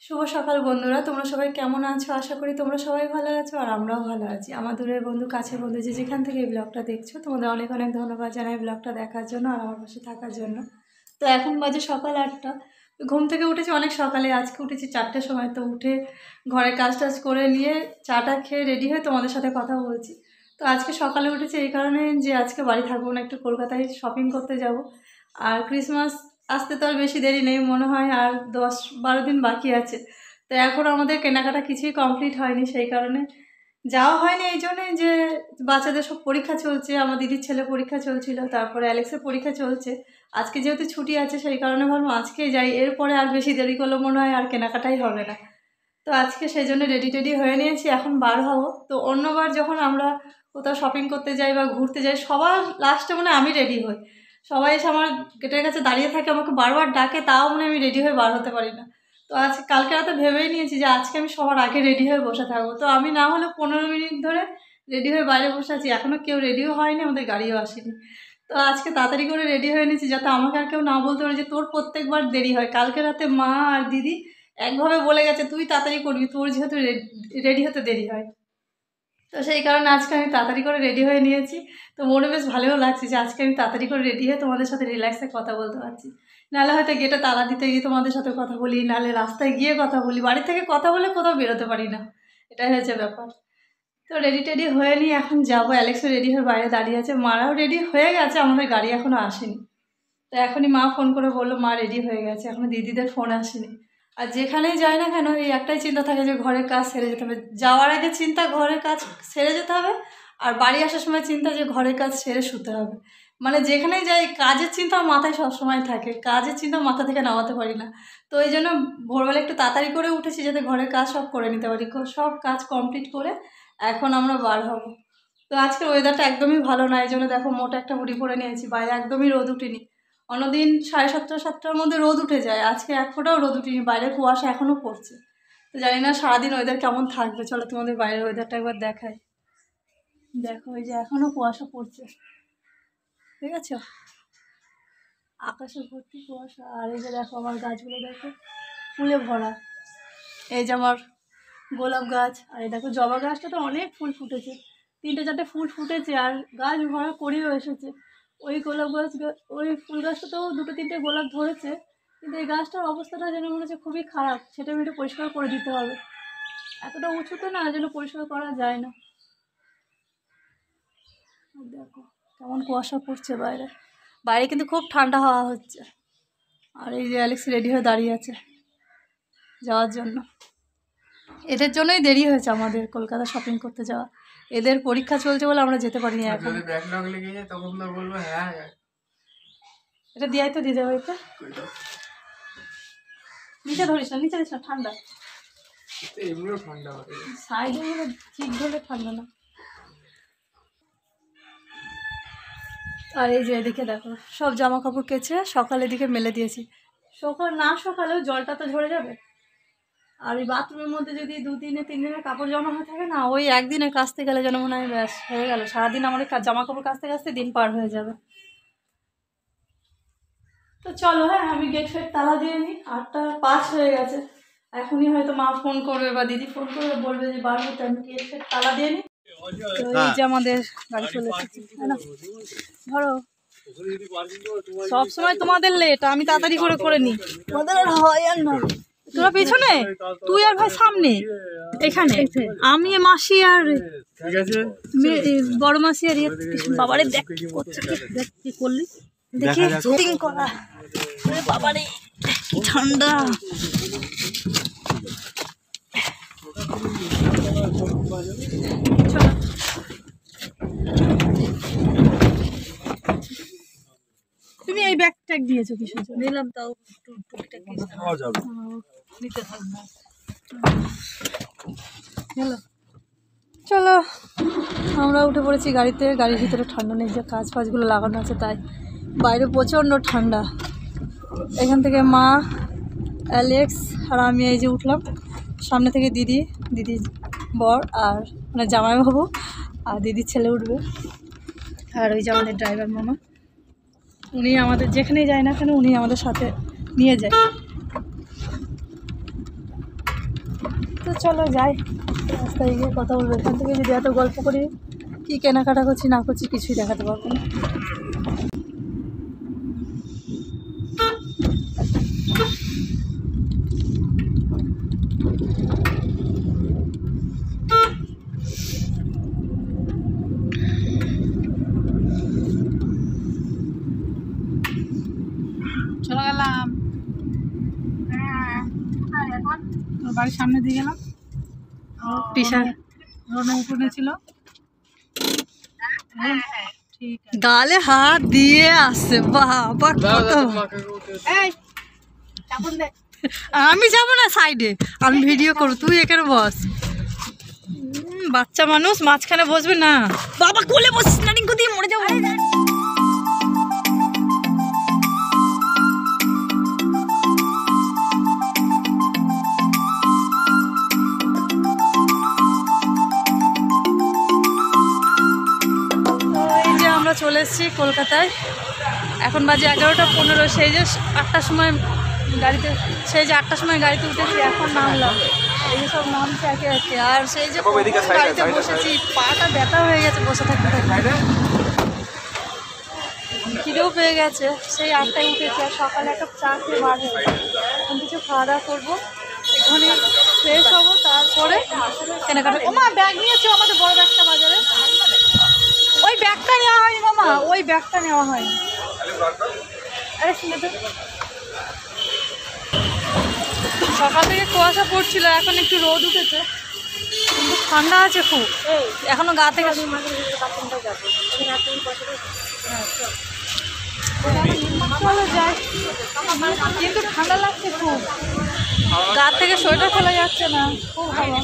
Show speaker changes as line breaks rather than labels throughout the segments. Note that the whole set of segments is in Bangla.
শুভ সকাল বন্ধুরা, তোমরা সবাই কেমন আছো? আশা করি তোমরা সবাই ভালো আছো আর আমরাও ভালো আছি। আমার দূরের বন্ধু, কাছের বন্ধু, যে যেখান থেকে এই ব্লগটা দেখছো, তোমাদের অনেক অনেক ধন্যবাদ জানাই ব্লগটা দেখার জন্য আর আমার পাশে থাকার জন্য। তো এখন বাজে সকাল 8টা। ঘুম থেকে উঠেছি অনেক সকালে, আজকে উঠেছি 4টের সময়। তো উঠে ঘরের কাজ টাজ করে নিয়ে চাটা খেয়ে রেডি হয়ে তোমাদের সাথে কথা বলছি। তো আজকে সকালে উঠেছি এই কারণে যে আজকে বাড়ি থাকবো না, একটু কলকাতায় শপিং করতে যাব। আর ক্রিসমাস আসতে তো আর বেশি দেরি নেই, মনে হয় আর 10-12 দিন বাকি আছে। তো এখন আমাদের কেনাকাটা কিছুই কমপ্লিট হয়নি, সেই কারণে যাওয়া হয়নি। এই জন্যে যে বাচ্চাদের সব পরীক্ষা চলছে, আমার দিদির ছেলে পরীক্ষা চলছিল, তারপরে অ্যালেক্সের পরীক্ষা চলছে। আজকে যেহেতু ছুটি আছে সেই কারণে ভাবলাম আজকেই যাই, এরপরে আর বেশি দেরি করলে মনে হয় আর কেনাকাটাই হবে না। তো আজকে সেই জন্য রেডি হয়ে নিয়েছি, এখন বার হবো। তো অন্যবার যখন আমরা কোথাও শপিং করতে যাই বা ঘুরতে যাই, সবার লাস্টে মানে আমি রেডি হই। সবাই এসে আমার গেটের কাছে দাঁড়িয়ে থাকে, আমাকে বারবার ডাকে, তাও মানে আমি রেডি হয়ে বার হতে পারি না। তো আজকে কালকে রাতে ভেবেই নিয়েছি যে আজকে আমি সবার আগে রেডি হয়ে বসে থাকবো। তো আমি না হলে 15 মিনিট ধরে রেডি হয়ে বাইরে বসে আছি, এখনও কেউ রেডিও হয়নি, আমাদের গাড়িও আসেনি। তো আজকে তাড়াতাড়ি করে রেডি হয়ে নিয়েছি, যাতে আমাকে আর কেউ না বলতে পারে যে তোর প্রত্যেকবার দেরি হয়। কালকে রাতে মা আর দিদি একভাবে বলে গেছে তুই তাড়াতাড়ি করবি, তোর যেহেতু রেডি হতে দেরি হয়। তো সেই কারণে আজকে আমি তাড়াতাড়ি করে রেডি হয়ে নিয়েছি। তো মনে বেশ ভালোও লাগছে যে আজকে আমি তাড়াতাড়ি করে রেডি হয়ে তোমাদের সাথে রিল্যাক্সে কথা বলতে পারছি। নাহলে হয়তো গেটে তালা দিতে গিয়ে তোমাদের সাথে কথা বলি, নাহলে রাস্তায় গিয়ে কথা বলি, বাড়ি থেকে কথা বলে কোথাও বেরোতে পারি না, এটাই হয়েছে ব্যাপার। তো রেডি হয়ে নিয়ে এখন যাবো। অ্যালেক্সও রেডি হয়ে বাইরে দাঁড়িয়ে আছে, মারাও রেডি হয়ে গেছে, আমাদের গাড়ি এখনও আসেনি। তো এখনই মা ফোন করে বললো মা রেডি হয়ে গেছে, এখনও দিদিদের ফোন আসেনি। আর যেখানেই যাই না কেন এই একটাই চিন্তা থাকে যে ঘরের কাজ সেরে যেতে হবে। যাওয়ার আগে চিন্তা ঘরের কাজ সেরে যেতে হবে, আর বাড়ি আসার সময় চিন্তা যে ঘরের কাজ সেরে শুতে হবে। মানে যেখানেই যাই কাজের চিন্তা আমার মাথায় সবসময় থাকে, কাজের চিন্তা মাথা থেকে নামাতে পারি না। তো এই জন্য ভোরবেলা একটু তাড়াতাড়ি করে উঠেছি যাতে ঘরের কাজ সব করে নিতে পারি। সব কাজ কমপ্লিট করে এখন আমরা বার হব। তো আজকের ওয়েদারটা একদমই ভালো না, এই জন্য দেখো মোটা একটা হুডি পরে নিয়েছি, বাইরে একদমই রোদ উঠেনি। অন্যদিন 7:30-7টার মধ্যে রোদ উঠে যায়, আজকে এক ফোঁটাও রোদ উঠেনি, বাইরে কুয়াশা এখনও পড়ছে। তো জানি না সারাদিন ওয়েদার কেমন থাকবে। চলো তোমাদের বাইরের ওয়েদারটা একবার দেখাই। দেখো এই যে এখনও কুয়াশা পড়ছে, ঠিক আছে, আকাশে ভর্তি কুয়াশা। আর এই যে দেখো আমার গাছগুলো দেখো ফুলে ভরা। এই যে আমার গোলাপ গাছ, আর এই দেখো জবা গাছটা তো অনেক ফুল ফুটেছে, 3-4টে ফুল ফুটেছে আর গাছ ভরা করেও এসেছে। ওই গোলাপ গাছ, ওই ফুল গাছটাতেও 2-3টে গোলাপ ধরেছে, কিন্তু এই গাছটার অবস্থাটা যেন মনে হচ্ছে খুবই খারাপ, সেটা আমি একটু পরিষ্কার করে দিতে হবে। এতটা উঁচুতে না, যেন পরিষ্কার করা যায় না। দেখো কেমন কুয়াশা পড়ছে বাইরে, বাইরে কিন্তু খুব ঠান্ডা হাওয়া হচ্ছে। আর এই যে অ্যালেক্স রেডি হয়ে দাঁড়িয়ে আছে যাওয়ার জন্য। এদের জন্যই দেরি হয়েছে আমাদের কলকাতা শপিং করতে যাওয়া, এদের পরীক্ষা চলছে বলে আমরা যেতে পারিনি এখন। এটা দিয়াই তো দিতে হইতে, নিচে ধরিস না, নিচে দিস না, ঠান্ডা সাইডে ঠিক ধরলে ঠান্ডা না। আর এই যে এদিকে দেখো সব জামা কাপড় কেচে সকালের দিকে মেলে দিয়েছি। সকালেও জলটা তো ঝরে যাবে। আর ওই বাথরুমের মধ্যে যদি 2-3 দিনের কাপড় জমা হয়ে থাকে না, ওই একদিনে কাচতে গেলে যেন মনে হয় ব্যাস হয়ে গেল, সারাদিন আমাদের জামা কাপড় কাচতে কাচতে দিন পার হয়ে যাবে। তো চলো, হ্যাঁ আমি গেট ফেট তালা দিয়ে নিই, 8টা 5 হয়ে গেছে। এখনই হয়তো মা ফোন করবে বা দিদি ফোন করবে, বলবে যে বার হতে, আমি গেট ফেট তালা দিয়ে নিই। তো এই যে আমাদের গাড়ি চলে এসেছে, না ধরো সবসময় তোমাদের লেট, আমি তাড়াতাড়ি করে নিই, তোমাদের আর হয় আর না। তোরা পেছনে, তুই আর ভাই সামনে, এখানে আমি মাসি আর বড় মাসি আর বাবারে দেখ কি করছে, দেখ কি করলি, দেখি শুটিং করা। বাবারে কি ঠান্ডা। তুমি এই ব্যাগ ট্যাগ দিয়েছো কিসের জন্য? নিলাম তাও টুকটাক নিতে থাকবো। চলো আমরা উঠে পড়েছি গাড়িতে, গাড়ির ভিতরে ঠান্ডা নেই, যে কাজ ফাজগুলো লাগানো আছে তাই। বাইরে প্রচণ্ড ঠান্ডা। এখান থেকে মা, অ্যালেক্স আর আমি এই যে উঠলাম, সামনে থেকে দিদি বর আর মানে জামাইবাবু আর দিদির ছেলে উঠবে, আর ওই যে আমাদের ড্রাইভার মামা, উনি আমাদের যেখানেই যায় না কেন উনি আমাদের সাথে নিয়ে যায়। তো চলো যাই, রাস্তায় গিয়ে কথা বলবো। এখান থেকে যদি এত গল্প করি কী কেনাকাটা করছি না করছি কিছুই দেখাতে পারবো না। চলে গেলাম তোর বাড়ির সামনে দিয়ে গেলাম। টিশার্ট উপরে ছিল, গালে হাত দিয়ে আসছে। বাবা কত, আমি যাবো না সাইডে, আমি ভিডিও করবো, তুই এখানে বস। বাচ্চা মানুষ মাঝখানে বসবে না, বাবা কোলে বসিস না, রিঙ্কু দিয়ে মরে যাবো। আমরা চলে এসেছি কলকাতায়, এখন বাজে 11:15। সেই যে 8টার সময় গাড়িতে, গাড়িতে উঠেছি, এখন নামলাম। এই যে সব নামছে একে একে, আর সেই যে গাড়িতে বসেছি, পাটা ব্যথা হয়ে গেছে বসে থাকতে থাকতে, খিদেও পেয়ে গেছে। সেই 8টায় উঠেছি, আর সকালে একটা চা খেয়ে বার হয়েছে। এখন কিছু খাওয়া দাওয়া করবো, এখানে ফ্রেশ হবো, তারপরে কেনাকাটা। ও মা, ব্যাগ নিয়েছো আমাদের বড় ব্যাগটা বাজারে? ওই ব্যাগটা নেওয়া হয়নি মামা, ওই ব্যাগটা নেওয়া হয়নি। আরে শুনে তো, সকাল থেকে কুয়াশা পড়ছিল, এখন একটু রোদ উঠেছে, কিন্তু ঠান্ডা আছে খুব। এখনো গা থেকে চলো যাই, কিন্তু ঠান্ডা লাগছে খুব, গা থেকে সোয়েটার খোলা যাচ্ছে না, খুব ভালো।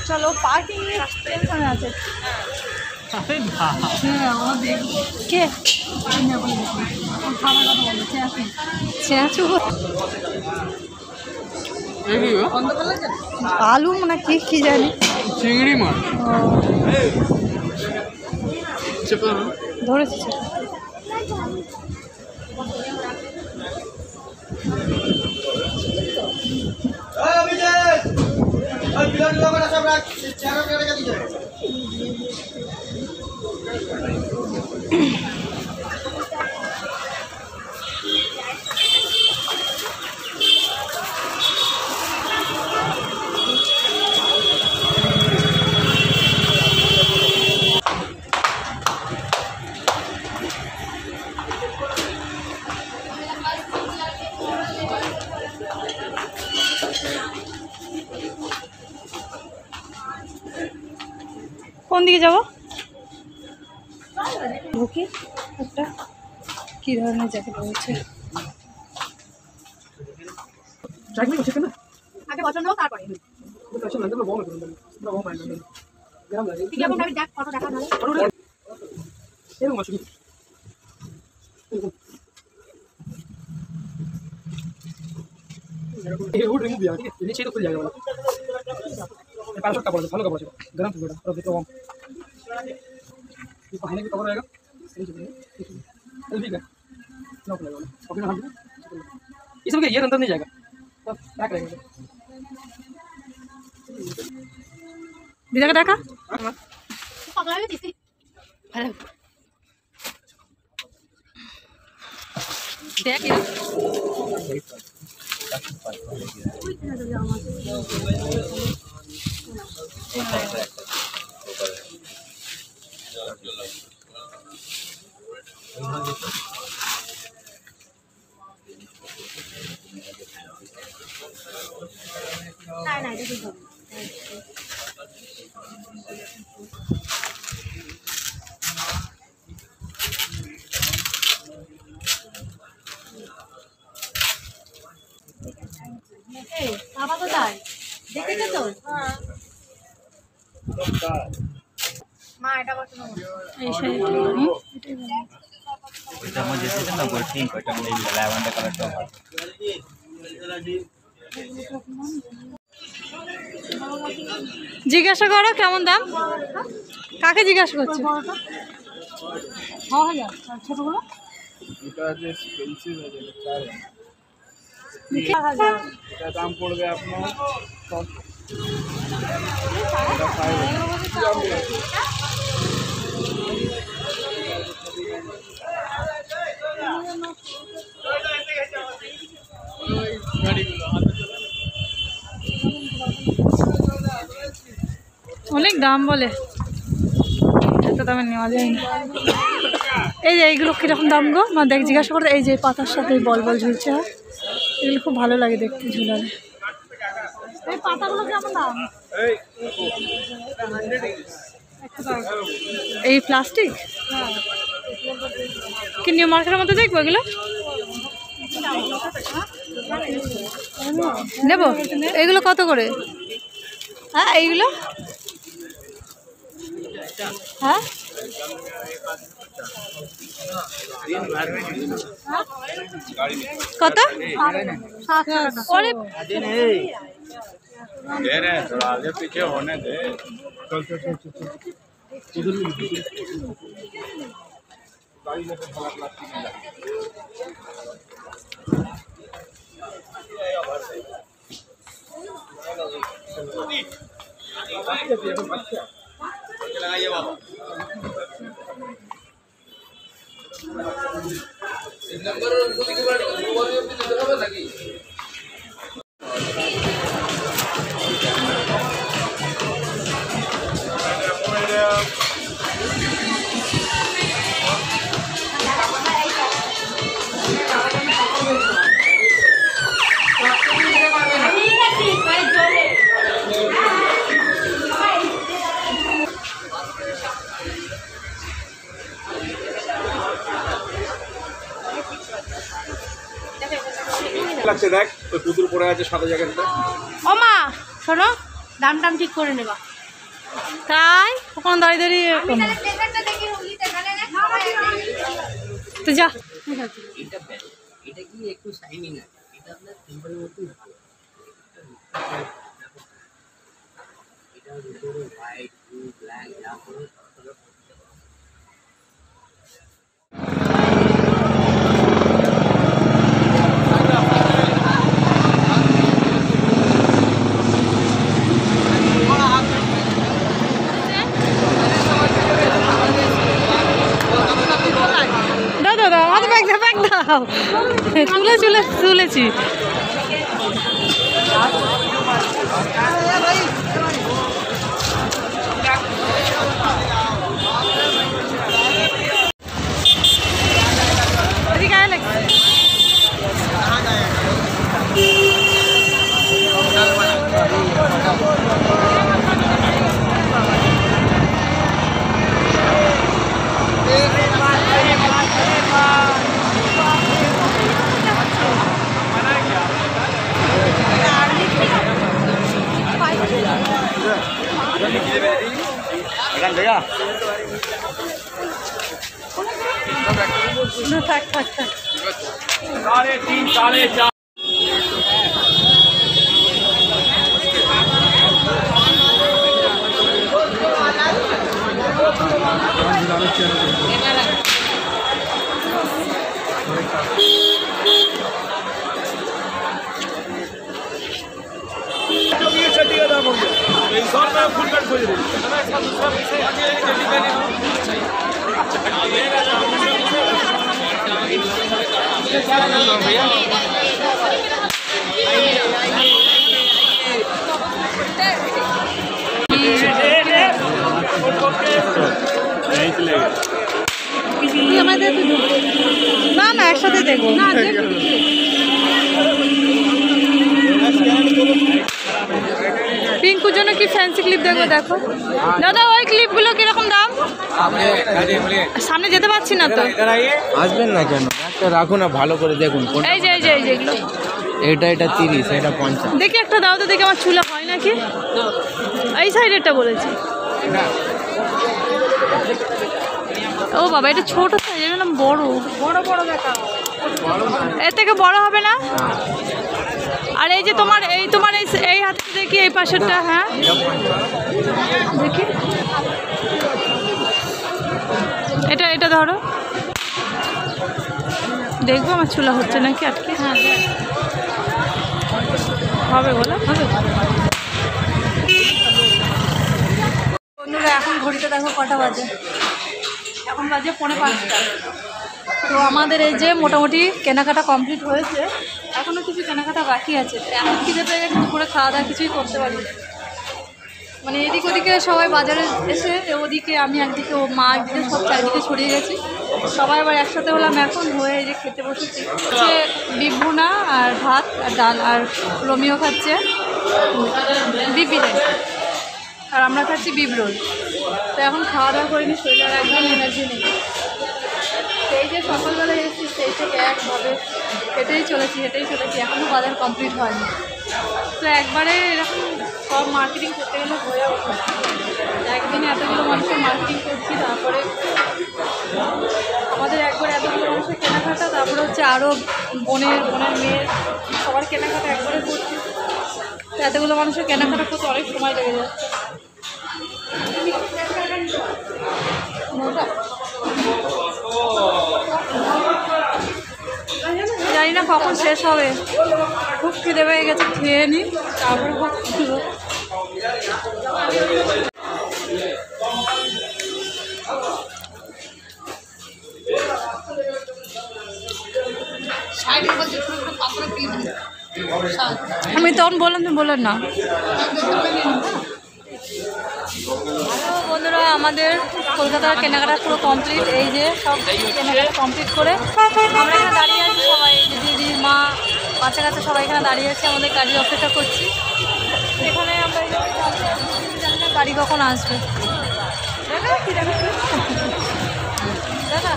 চলো, পার্কিং টেনশনে আছে। কে আলু না কি জানি, চিংড়ি মাছ ধরেছি। কোন দিকে যাবো? ঢুকি, একটা কি ধরনের জ্যাকেট রয়েছে। আগে পছন্দ হোক তারপরে। ভালো কাপড় আছে, গরম পুরোটা কম पहले भी कवर रहेगा ठीक है, लॉक लगेगा ओके ना। इसमें क्या ये अंदर नहीं जाएगा, तो पैक रहेगा। दिदा का टाका पकड़ा ले दिसी हेलो देख ये नहीं नहीं देखो ए बाबा तो दाई देखे तो हां মা এটা কত নাও এই শাড়ি এটা মধ্যে যেটা না গোল পিঙ্ক ওটা মধ্যে ল্যাভেন্ডার কালারটা ভালো। জিজ্ঞাসা করো কেমন দাম, কাকে জিজ্ঞাসা করছো? 6000 ছোটগুলো এটা যে এক্সপেন্সিভ আছে 4000
এটা দাম পড়বে আপনার
অনেক দাম বলে, এত দামে নেওয়া যায় না। এই যে এইগুলো কীরকম দাম গো? মানে দেখ জিজ্ঞাসা করতে, এই যে পাতার সাথে বল বল ঝুলছে, এগুলো খুব ভালো লাগে দেখতে ঝুলালে। এই পাতাগুলো কেমন দাম? এই প্লাস্টিক কি নিউ মার্কেটের মধ্যে দেখবো এগুলো নেব? এগুলো কত করে? হ্যাঁ এইগুলো হ্যাঁ কত? ওরে
आगे पीछे होने दे। चल चल चल चल लगाइए बाबा नंबर लगी লাগছে দেখ ওই পুতুল পড়ে আছে সাদা জায়গাটা।
ও মা শোনো, দাম টাম ঠিক করে নেবা। তাই ওখানে দাঁড়িয়ে দাঁড়িয়ে তো যা।
এটা কি একটু শাইনিং আছে, এটা আপনার সিম্পলের মধ্যে এটা উপরে হোয়াইট ব্লু ব্ল্যাক যা করে
তুলেছি থাক
3:30 4:30
না না একসাথে দেখো না। পিঙ্কুর জন্য কি ফ্যান্সি ক্লিপ দেখবো? দেখো দাদা ওই ক্লিপগুলো কিরকম দাম? সামনে যেতে পারছি না তো।
আসবেন না কেন, একটা রাখো না ভালো করে দেখুন।
এই যে যেগুলো
এটা 30, এটা 50।
দেখি একটা দাও তো, দেখি আমার চুলা হয় নাকি। এই সাইডেরটা বলেছি। ও বাবা এটা ছোট সাইজ, এটা না বড় বড় দেখা, এর থেকে বড় হবে না? আর এই যে তোমার এই হাতে দেখি এই পাশেরটা। হ্যাঁ দেখি এটা ধরো, দেখবো আমার চুলা হচ্ছে নাকি আটকে। হ্যাঁ হবে বলো, হবে। বন্ধুরা এখন ঘড়িতে দেখো কটা বাজে, এখন বাজে 4:45। তো আমাদের এই যে মোটামুটি কেনাকাটা কমপ্লিট হয়েছে, এখনও কিছু কেনাকাটা বাকি আছে। এখন খিদে পেয়ে গেছে, দুপুরে খাওয়া দাওয়া কিছুই করতে পারি না। মানে এদিক ওদিকে সবাই বাজারে এসে, ওদিকে আমি একদিকে, ও মা একদিকে, সব চারিদিকে ছড়িয়ে গেছি। সবাই আবার একসাথে হলাম এখন, হয়ে এই যে খেতে বসেছি। হচ্ছে বিফ ভুনা আর ভাত আর ডাল, আর রোমিও খাচ্ছে বিফ বিরিয়ানি, আর আমরা খাচ্ছি বিফ রোল। তো এখন খাওয়া দাওয়া করিনি, শরীরের একদম এনার্জি নেই। সেই যে সকালবেলায় এসেছি, সেই থেকে একভাবে হেঁটেই চলেছি, এখনও বাজার কমপ্লিট হয়নি। তো একবারে এরকম সব মার্কেটিং করতে গেলে হয়ে ওঠে না। একদিনে এতগুলো মানুষের মার্কেটিং করছি, তারপরে আমাদের একবার এতগুলো মানুষের কেনাকাটা, তারপরে হচ্ছে আরও বোনের মেয়ের সবার কেনাকাটা একবারে করছি। তো এতগুলো মানুষের কেনাকাটা করতে অনেক সময় লেগে যাচ্ছে। জানি না কখন শেষ হবে, খুব খিদে পেয়ে গেছে, খেয়ে নিই তারপরে খুব খিদে। আমি তখন বললাম, তুমি বললেন না। বন্ধুরা আমাদের কলকাতার কেনাকাটা পুরো কমপ্লিট। এই যে সব কেনাকাটা কমপ্লিট করে আমরা এখানে দাঁড়িয়ে আছি, সবাই দিদি মা বাচ্চা কাছে সবাই এখানে দাঁড়িয়ে আছি, আমাদের গাড়ির অপেক্ষা করছি। এখানে আমরা জানি না গাড়ি কখন আসবে। দেখা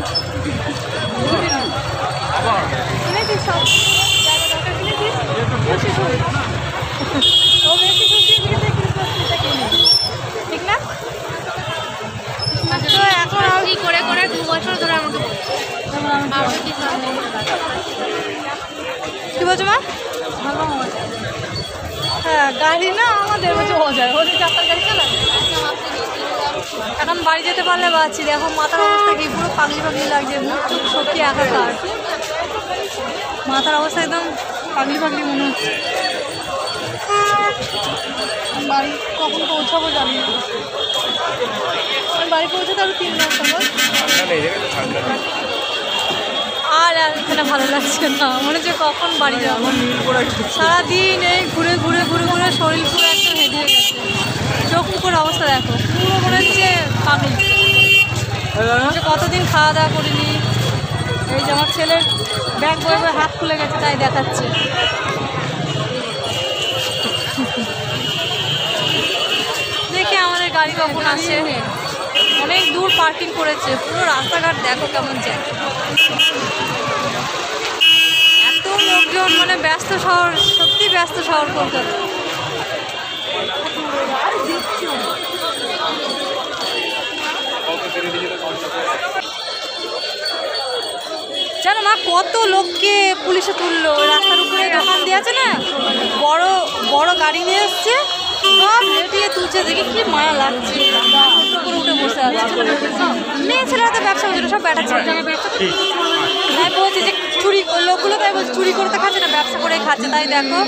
কিনেছিস সব জায়গা দরকার, কিনেছিস ও বেশি খুশি ঠিক না? তো এখন কি করে 2 বছর ধরে আমাকে কি বলছো মা? হ্যাঁ গাড়ি না আমাদের বলছে মজায়, ওদের 4 গাড়ি চালায়। এখন বাড়ি যেতে পারলে বাঁচি। এখন মাথার অবস্থা কি পুরো পাগলি লাগছে, মুখ চুখ সত্যি একাকার। মাথার অবস্থা একদম পাগলি মনে হচ্ছে। বাড়ি কখন পৌঁছাবো জানি না, বাড়ি পৌঁছাতে আরো 3 মাস সময়। আর এখানে ভালো লাগছে না, মনে হচ্ছে কখন বাড়ি যাবো। সারাদিন এই ঘুরে শরীর পুরো একদম হেঁটে গেছে। চোখ মুখের অবস্থা দেখো, পুরো মনে হচ্ছে পাগল। কতদিন খাওয়া দাওয়া করিনি। এই যে আমার ছেলের ব্যাগ বয়ে হাত খুলে গেছে, তাই দেখাচ্ছে। দেখি আমাদের গাড়ি কখন আসে। অনেক দূর পার্কিং করেছে, পুরো রাস্তাঘাট দেখো কেমন যায়। এত লোকজন, মানে ব্যস্ত শহর, সত্যি ব্যস্ত শহর কলকাতা। জানো মা কত লোককে পুলিশে তুললো। রাস্তার উপরে দোকান দিয়ে আছে না, বড় গাড়ি নিয়ে এসছে, সব লেটিয়ে তুলছে। দেখি কি মায়া লাগছে, উপরে উঠে বসে আছে। মেয়ে ছেলেরা তো ব্যবসা করছে, সব ব্যাটা ছেলে তাই বলছে যে চুরি, লোকগুলো তাই বলছে চুরি করতে খাচ্ছে না, ব্যবসা করে খাচ্ছে। তাই দেখো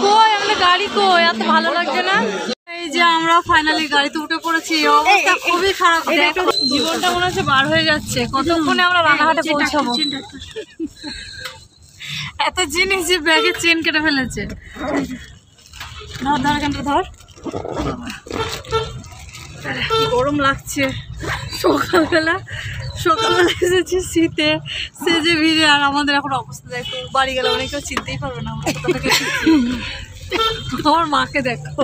কই আমাদের গাড়ি কই, এত ভালো লাগছে না। এই যে আমরা ফাইনালি গাড়িতে উঠে পড়েছি, অবস্থা খুবই খারাপ। দেখো জীবনটা মনে হচ্ছে বার হয়ে যাচ্ছে। কতক্ষণে আমরা রানাঘাটে পৌঁছাবো। এত জিনিস যে ব্যাগের চেন কেটে ফেলেছে। ধর কেন ধর, গরম লাগছে। সকালবেলা এসেছি শীতে, সে যে ভিড়ে। আর আমাদের এখন অবস্থা দেখো, বাড়ি গেলে অনেক কেউ চিনতেই পারবে না আমরা কোথা থেকে। আমার মাকে দেখো।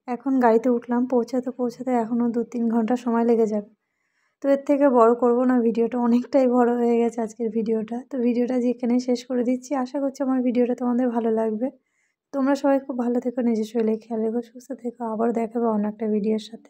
এখন গাড়িতে উঠলাম, পৌঁছাতে এখনও 2-3 ঘন্টা সময় লেগে যাবে। তো এর থেকে বড় করব না, ভিডিওটা অনেকটাই বড় হয়ে গেছে আজকের ভিডিওটা। তো ভিডিওটা যেখানেই শেষ করে দিচ্ছি। আশা করছি আমার ভিডিওটা তোমাদের ভালো লাগবে। তোমরা সবাই খুব ভালো থেকো, নিজের শরীরে খেয়াল রেখো, সুস্থ থেকো। আবার দেখাবো অন্য একটা ভিডিওর সাথে।